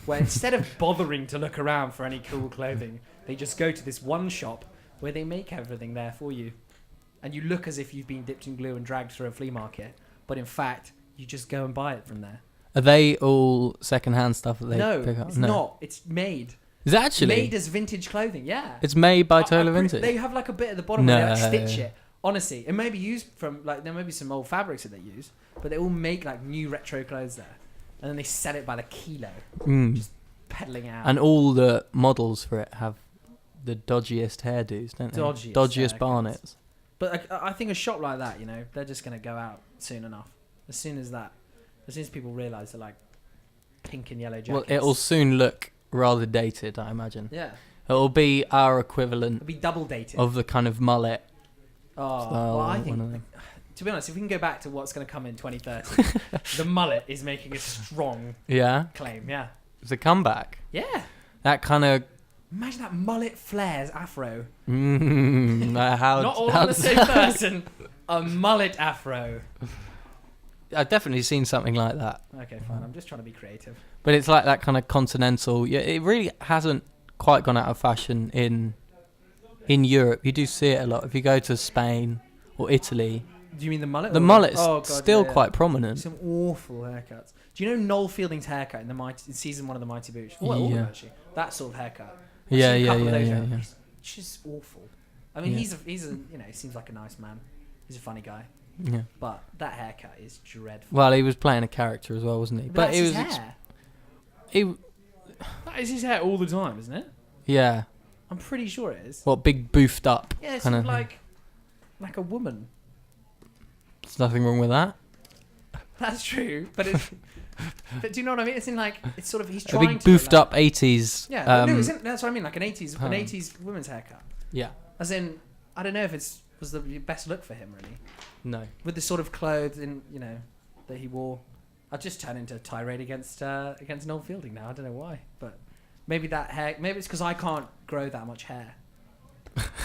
where instead of bothering to look around for any cool clothing, they just go to this one shop where they make everything there for you. And you look as if you've been dipped in glue and dragged through a flea market, but in fact, you just go and buy it from there. Are they all second-hand stuff that they No, pick up? it's not. It's made. Is it actually? Made as vintage clothing, yeah. It's made by I- Tola I'm pretty- Vintage. They have like a bit at the bottom where they like No. stitch it. Honestly, it may be used from there may be some old fabrics that they use, but they all make like new retro clothes there, and then they sell it by the kilo, Mm. peddling out. And all the models for it have the dodgiest hairdos, don't they? Dodgiest Dodgiest haircuts. barnets. But I think a shop like that, they're just gonna go out soon enough. As soon as people realise they're like pink and yellow Well, jackets. it'll soon look rather dated, I imagine. yeah, It'll be our equivalent it'll be double dated. of the kind of mullet Oh, style. well, I one think, of them. to be honest, if we can go back to what's going to come in 2030, the mullet is making a strong Yeah, claim. Yeah, it's a comeback. yeah. that kind of. Imagine that mullet flares afro. How, Not all on the same person. A mullet afro. I've definitely seen something like that. Okay, fine. I'm just trying to be creative. But it's like that kind of continental. Yeah, it really hasn't quite gone out of fashion in Europe. You do see it a lot if you go to Spain or Italy. Do you mean the mullet? The mullet's still quite prominent. Some awful haircuts. Do you know Noel Fielding's haircut in season 1 of the Mighty Boosh? Well, all of them, actually. That sort of haircut. Yeah. It's just awful. I mean, he's a he seems like a nice man. He's a funny guy. Yeah. But that haircut is dreadful. Well, he was playing a character as well, wasn't he? But it was his hair. That is his hair all the time, isn't it? Yeah. I'm pretty sure it is. What, big boofed up? Yeah, it's sort of like a woman. There's nothing wrong with that. That's true, but but do you know what I mean? It's in like it's sort of he's a trying big to boofed up 80s. Yeah, that's what I mean, like an 80s woman's haircut. Yeah. As in, I don't know if was the best look for him really. No. With the sort of clothes that he wore, I'd just turn into a tirade against Noel Fielding now. I don't know why, but maybe that hair. Maybe it's because I can't grow that much hair.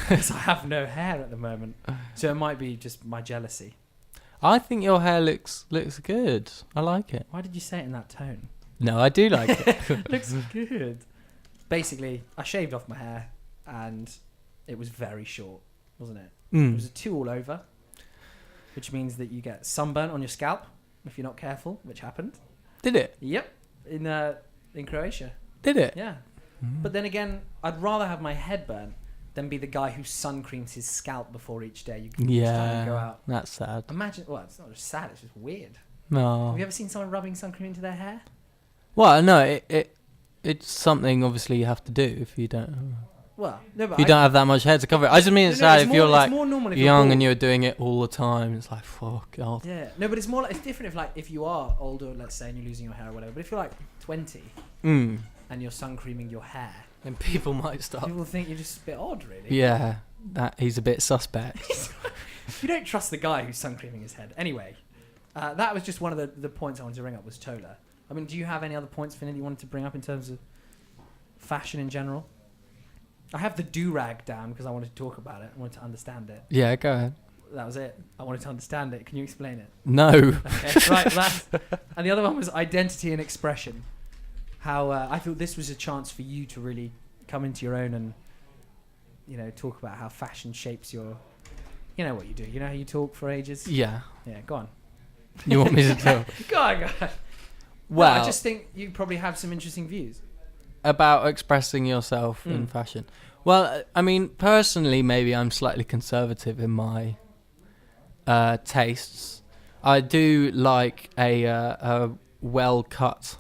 Because I have no hair at the moment, so it might be just my jealousy. I think your hair looks good. I like it. Why did you say it in that tone? No, I do like it. Looks good. Basically, I shaved off my hair, and it was very short, wasn't it? It was a 2 all over, which means that you get sunburn on your scalp if you're not careful, which happened. Did it? Yep, in Croatia. Did it? Yeah. But then again, I'd rather have my head burnt than be the guy who sun creams his scalp before each day. You can go out. That's sad. Imagine, well, it's not just sad, it's just weird. No. Have you ever seen someone rubbing sun cream into their hair? Well, no, it's something obviously you have to do if you don't. Well, no, but if you don't have that much hair to cover it. I just mean it's sad if you're like young and you're doing it all the time. It's like, fuck God. Yeah, no, but it's more like it's different if you are older, let's say, and you're losing your hair or whatever. But if you're like 20 and you're sun creaming your hair, then people might stop. People think you're just a bit odd, really. Yeah, that he's a bit suspect. You don't trust the guy who's sun creaming his head. Anyway, that was just one of the points I wanted to bring up was Tola. I mean, do you have any other points, Finn, that you wanted to bring up in terms of fashion in general? I have the do-rag down because I wanted to talk about it. I wanted to understand it. Yeah, go ahead. That was it. I wanted to understand it. Can you explain it? No. Okay, right. And the other one was identity and expression. How I thought this was a chance for you to really come into your own and, talk about how fashion shapes your... You know what you do. You know how you talk for ages? Yeah. Yeah, go on. You want me to talk? Go on. Well, I just think you probably have some interesting views. About expressing yourself in fashion. Well, I mean, personally, maybe I'm slightly conservative in my tastes. I do like a well-cut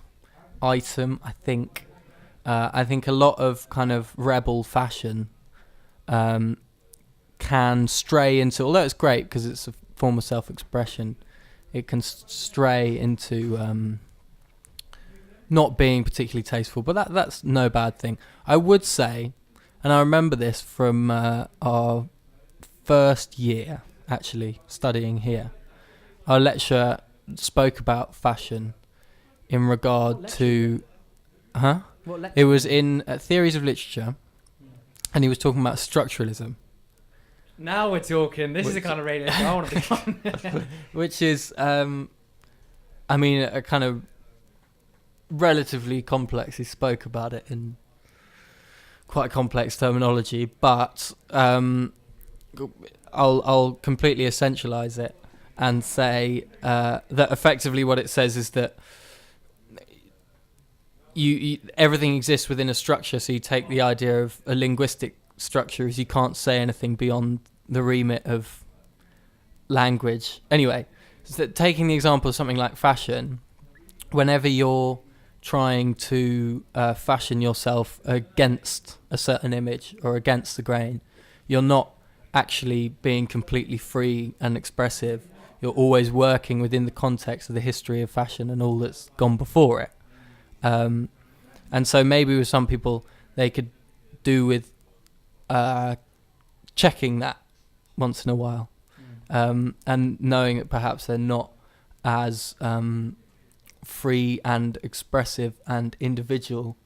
item, I think. I think a lot of kind of rebel fashion can stray into, although it's great because it's a form of self-expression, it can stray into not being particularly tasteful, but that's no bad thing. I would say, and I remember this from our first year, actually, studying here. Our lecturer spoke about fashion in regard to... Huh? What lecture? It was in Theories of Literature, and he was talking about structuralism. Now we're talking. This is the kind of radio show I want to be on. Which is, a kind of relatively complex. He spoke about it in quite complex terminology, but I'll completely essentialize it and say that effectively what it says is that you everything exists within a structure. So you take the idea of a linguistic structure as you can't say anything beyond the remit of language. Anyway, so taking the example of something like fashion, whenever you're trying to fashion yourself against a certain image or against the grain, you're not actually being completely free and expressive. You're always working within the context of the history of fashion and all that's gone before it. And so maybe with some people, they could do with checking that once in a while, and knowing that perhaps they're not as free and expressive and individual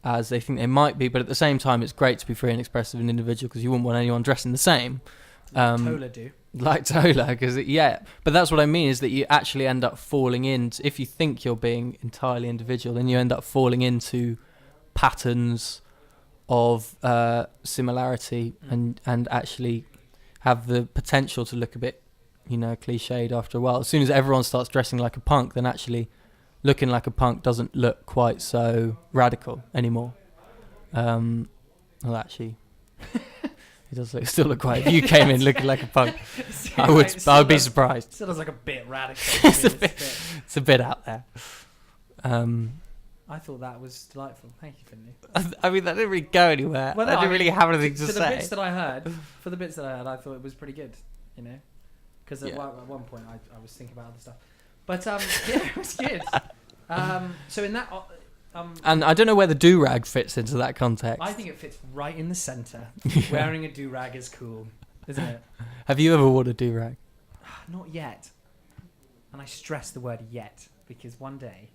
as they think they might be, but at the same time, it's great to be free and expressive and individual because you wouldn't want anyone dressing the same. Tola do. Like Tola, because but that's what I mean is that you actually end up falling into, if you think you're being entirely individual, then you end up falling into patterns of similarity and actually have the potential to look a bit, cliched after a while. As soon as everyone starts dressing like a punk, then actually looking like a punk doesn't look quite so radical anymore. Well, actually, it does still look quite. If you came in looking like a punk, I would be surprised. Still looks like a bit radical. It's a bit out there. I thought that was delightful. Thank you, Finley. I mean, that didn't really go anywhere. Well, no, I didn't really have anything to say. For the bits that I heard, I thought it was pretty good. Because at one point I was thinking about other stuff. But it was good. So in that, and I don't know where the do-rag fits into that context. I think it fits right in the centre. Wearing a do-rag is cool, isn't it? Have you ever worn a do-rag? Not yet. And I stress the word "yet" because one day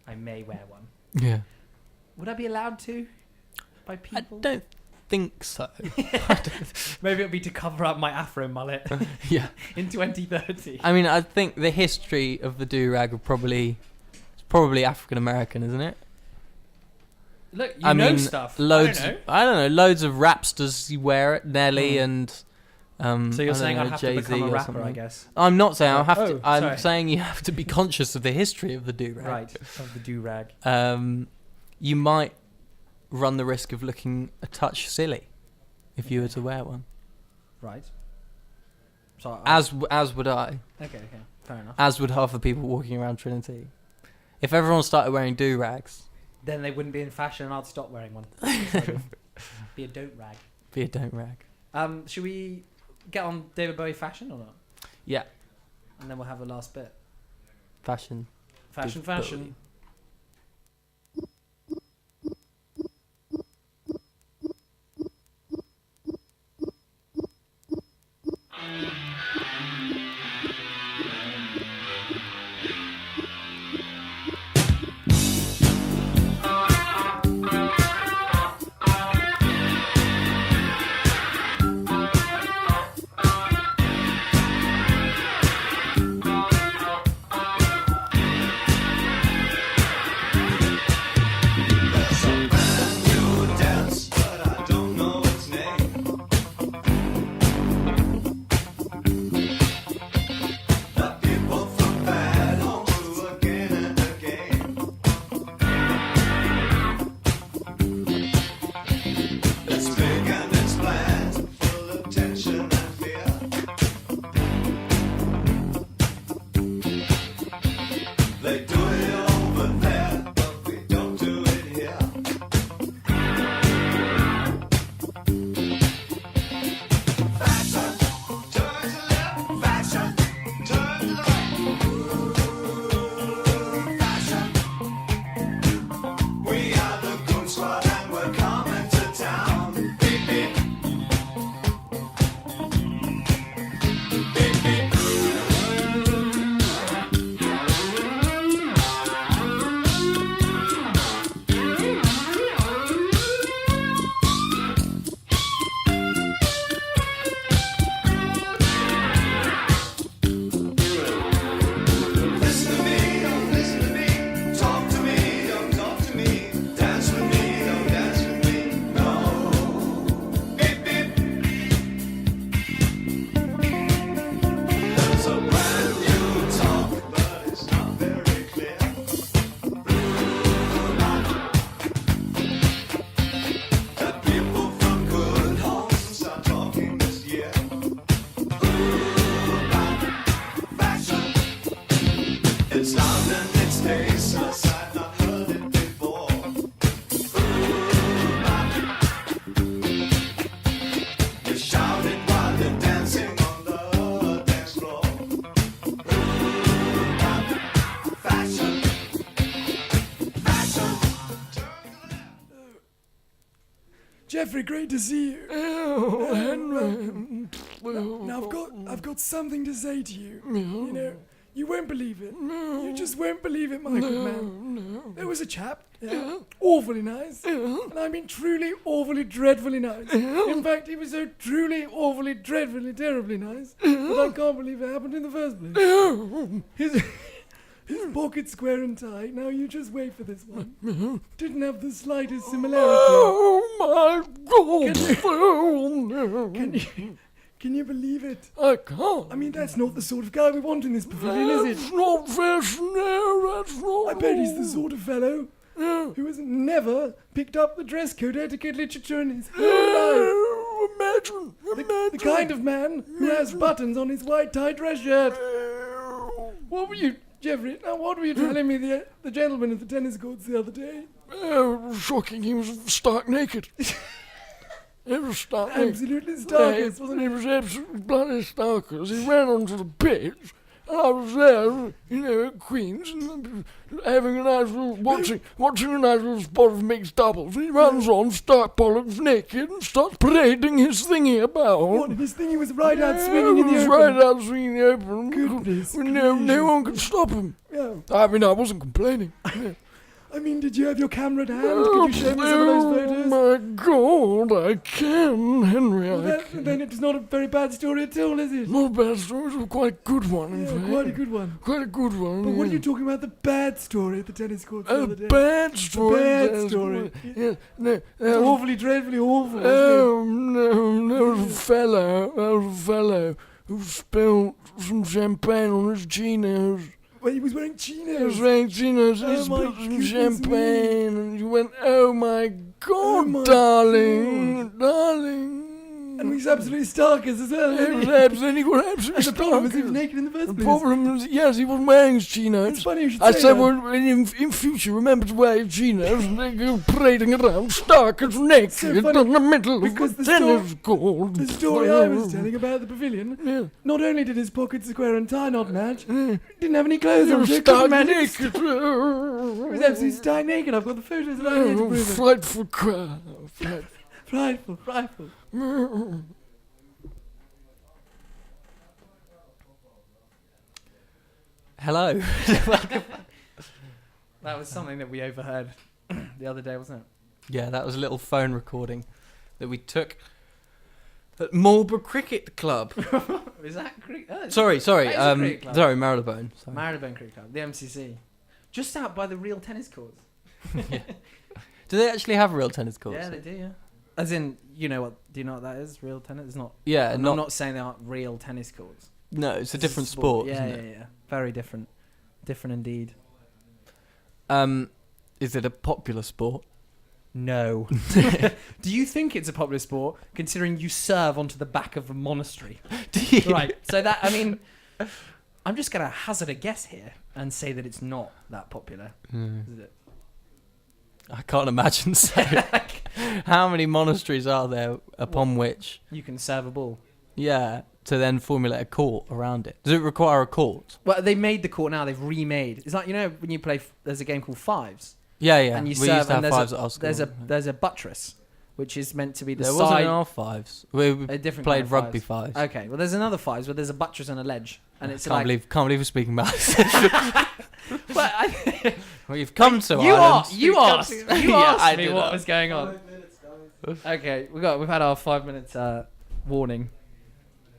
I may wear one. Yeah. Would I be allowed to? By people? I don't think so. Maybe it'll be to cover up my afro mullet. Yeah. In 2030. I mean, I think the history of the do-rag it's probably African American, isn't it? Look, you know stuff. Loads. I don't know. Loads of rapsters wear it. Nelly and. So you're saying I have Jay-Z to become a rapper, something. I guess. I'm not saying I have to. I'm sorry. saying you have to be conscious of the history of the do-rag. Right, of the do-rag. You might run the risk of looking a touch silly if you were to wear one. Right. So as would I. Okay, fair enough. As would half the people walking around Trinity. If everyone started wearing do-rags, then they wouldn't be in fashion, and I'd stop wearing one. Be a don't rag. Be a don't rag. Should we get on David Bowie fashion or not? Yeah. And then we'll have the last bit. Fashion. Fashion. Jeffrey, great to see you. Oh, Henry. Now I've got something to say to you. You won't believe it. No. You just won't believe it, my good man. No. There was a chap, awfully nice, and I mean truly, awfully, dreadfully nice. In fact, he was so truly, awfully, dreadfully, terribly nice that I can't believe it happened in the first place. His pocket square and tie, now you just wait for this one, didn't have the slightest similarity. Oh my God! Can you believe it? I can't. I mean, that's not the sort of guy we want in this pavilion, is That's it? not fashion. No, that's not. I bet he's the sort of fellow who has never picked up the dress code etiquette literature in his whole life. Imagine. The kind of man who has buttons on his white tie dress shirt. What were you, Jeffrey? Now, what were you telling me the gentleman at the tennis courts the other day? Shocking. He was stark naked. It was stark. Absolutely starkers, wasn't It it? was absolutely bloody starkers. He ran onto the pitch, and I was there, at Queen's, and having a nice little, watching a nice little spot of mixed doubles. He runs on, stark bollocks naked, and starts parading his thingy about. What, his thing, he was right out swinging in the He was open. right out swinging in the open. Goodness No one could stop him. Yeah. I mean, I wasn't complaining. I mean, did you have your camera at hand? Could you show me some of those photos? Oh my God, I can, Henry. Well, then it's not a very bad story at all, is it? Not a bad story, it's quite a good one, in Yeah, fact. quite a good one. Quite a good one. But what are yeah. you talking about, the bad story at the tennis courts the A other day? bad story. bad yes, story. Yeah, no, It's awfully, dreadfully awful, isn't oh, no, there was a fellow who spilled some champagne on his chinos. it? Well, he was wearing He chinos. was wearing chinos and Oh, he my spilled some goodness champagne and you went, oh my God, my darling. And he's absolutely starkers as well, He isn't was he? absolutely, he got absolutely And the problem was he was starkers. naked in the first The place. problem was, yes, he was wearing his chinos. It's funny you should I say said, that. well, in future, remember to wear your chinos and they go parading around stark as naked So funny, in the middle of because the the tennis court. The story I was telling about the pavilion, Yeah. not only did his pocket square and tie not match, he didn't have any clothes He on, was so he couldn't stark match. naked. He was absolutely stark naked. I've got the photos right here to prove it. Frightful crowd. Frightful, frightful. Hello. That was something that we overheard the other day, wasn't Yeah, that was a little phone recording that we took at Marlborough Cricket Club. it? Is that Creek? Oh, sorry, that is a cricket club. sorry, Marylebone. Sorry. Marylebone Cricket Club, the MCC. Just out by the real tennis courts. Do they actually have real tennis courts? Yeah, they do, yeah. As in, you know what? Do you know what that is? Real tennis? It's not. Yeah, I'm not saying they aren't real tennis courts. No, it's a It's different sport, Yeah, isn't yeah, yeah. Very different. Different indeed. it? Is it a popular sport? No. Do you think it's a popular sport, considering you serve onto the back of a monastery? Do you? Right. So that, I mean, I'm just going to hazard a guess here and say that it's not that popular. Is it? I can't imagine so. How many monasteries are there upon which, You can serve a ball. yeah, to then formulate a court around it? Does it require a court? Well, they made the court now. They've remade. It's like, you know, when you play, there's a game called Fives. Yeah, yeah. And you we serve, used to and have fives at our school. there's a buttress, which is meant to be the there side. wasn't enough fives. We a different played kind of rugby fives. Okay, well, there's another Fives where there's a buttress and a ledge, and it's can't like. believe we're speaking about this. Well, I, We've come to you Ireland. You asked Yeah, I me did what that. was going on. Okay, we've had our 5 minutes warning,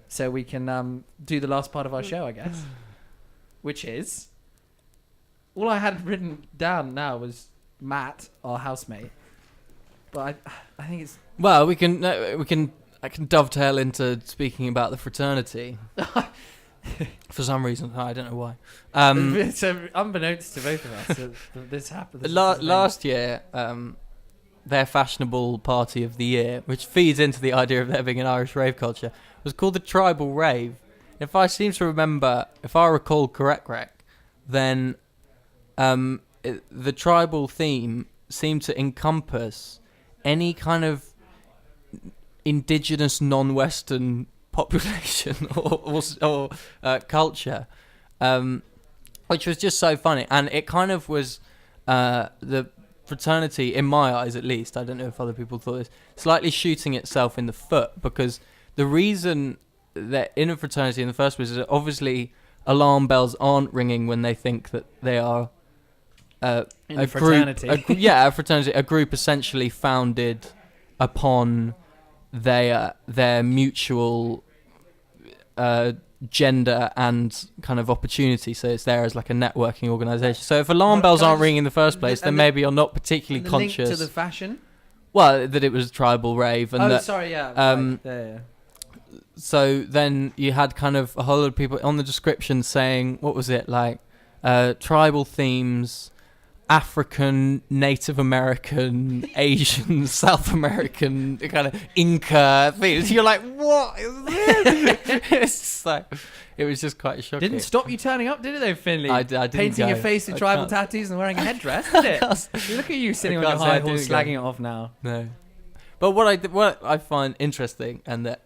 so we can do the last part of our show, I guess, which is all I had written down now was Matt, our housemate, but I think it's Well, I can dovetail into speaking about the fraternity. For some reason, I don't know why. so unbeknownst to both of us, this happened. Last year, their fashionable party of the year, which feeds into the idea of there being an Irish rave culture, was called the Tribal Rave. If I seem to remember, if I recall correct, then the tribal theme seemed to encompass any kind of indigenous non-Western population or culture, which was just so funny. And it kind of was the fraternity, in my eyes at least, I don't know if other people thought this, slightly shooting itself in the foot, because the reason that in a fraternity in the first place is that obviously alarm bells aren't ringing when they think that they are a fraternity. a fraternity, a group essentially founded upon their mutual gender and kind of opportunity. So it's there as like a networking organisation. So if alarm bells aren't ringing in the first place, then maybe you're not particularly the conscious. Link to the fashion. Well, that it was tribal rave, and yeah. So then you had kind of a whole lot of people on the description saying, what was it, like tribal themes, African, Native American, Asian, South American, kind of Inca themes. You're like, what is this? It's just like, it was just quite shocking. Didn't stop you turning up, did it though, Finley? I didn't Painting go. your face with tribal tattoos and wearing a headdress, did it? Look at you sitting on your high horse slagging it off now. No. But what I find interesting, and that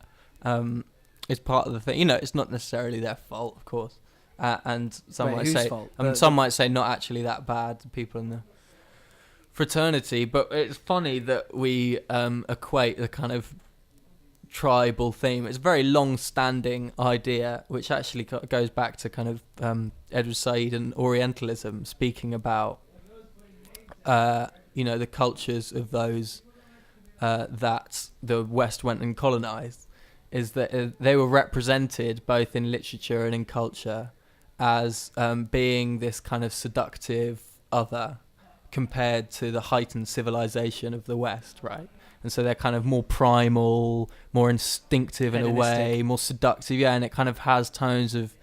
is part of the thing, it's not necessarily their fault, of course. And some might say, some might say not actually that bad, the people in the fraternity. But it's funny that we equate the kind of tribal theme. It's a very long-standing idea, which actually goes back to kind of Edward Said and Orientalism, speaking about the cultures of those that the West went and colonized. Is that they were represented both in literature and in culture as being this kind of seductive other compared to the heightened civilization of the West, right? And so they're kind of more primal, more instinctive in a way, more seductive, and it kind of has tones of,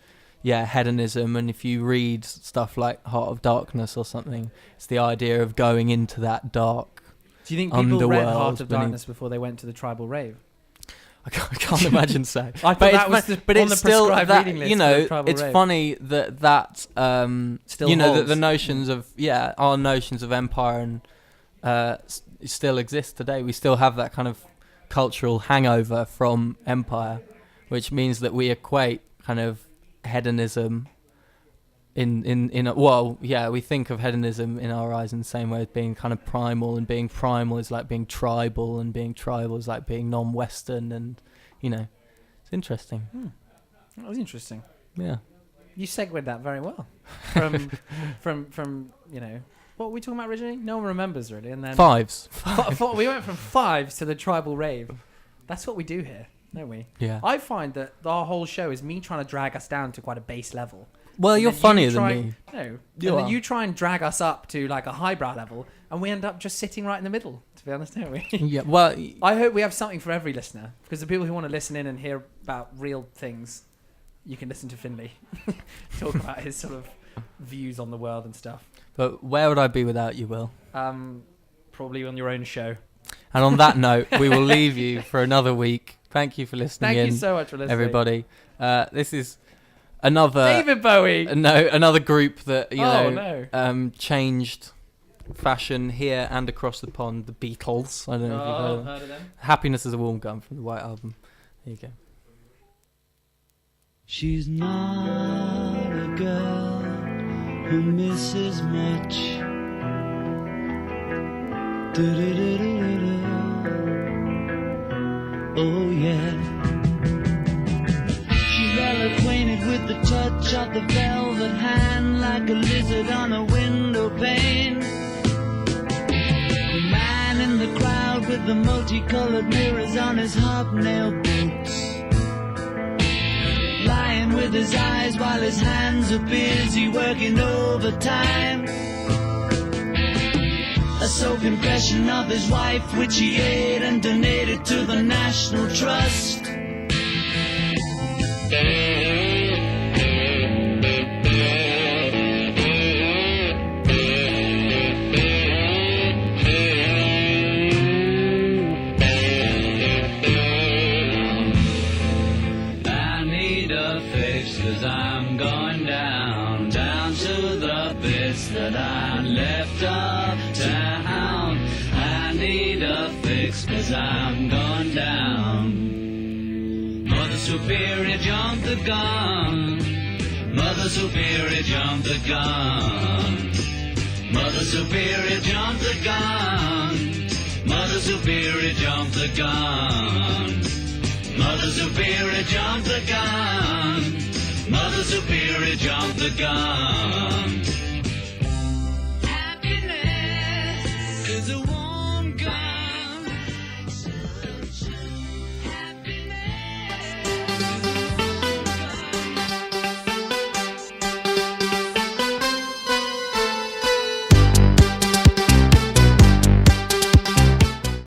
hedonism. And if you read stuff like Heart of Darkness or something, it's the idea of going into that dark underworld. Do you think people read Heart of Darkness before they went to the tribal rave? I can't imagine so. I thought that was on the prescribed reading list. It's funny that still that the notions of our notions of empire and still exist today. We still have that kind of cultural hangover from empire, which means that we equate kind of hedonism we think of hedonism in our eyes in the same way as being kind of primal, and being primal is like being tribal, and being tribal is like being non-Western, and it's interesting. That was interesting. Yeah, you segued that very well from what were we talking about originally? No one remembers really, and then fives. We went from fives to the tribal rave. That's what we do here, don't we? Yeah. I find that our whole show is me trying to drag us down to quite a base level. Well, you're funnier than me. No. You try and drag us up to like a highbrow level, and we end up just sitting right in the middle, to be honest, don't we? Yeah, well... I hope we have something for every listener, because the people who want to listen in and hear about real things, you can listen to Finley talk about his sort of views on the world and stuff. But where would I be without you, Will? Probably on your own show. And on that note, we will leave you for another week. Thank you for listening Thank you so much for listening. Everybody. This is... another David Bowie. Another group that changed fashion here and across the pond. The Beatles. I don't know if you've heard of them. Happiness is a Warm Gun from the White Album. There you go. She's not a girl who misses much. Do-do-do-do-do-do. Oh yeah. Well acquainted with the touch of the velvet hand, like a lizard on a window pane. The man in the crowd with the multicolored mirrors on his hobnail boots, lying with his eyes while his hands are busy working overtime. A soap impression of his wife, which he ate and donated to the National Trust. Cause I'm going down to the bits that I left uptown. I need a fix cause I'm going down. Mother Superior jumped the gun. Mother Superior jumped the gun. Mother Superior jumped the gun. Mother Superior jumped the gun. Mother Superior jumped the gun. Mother Superior jumped the gun.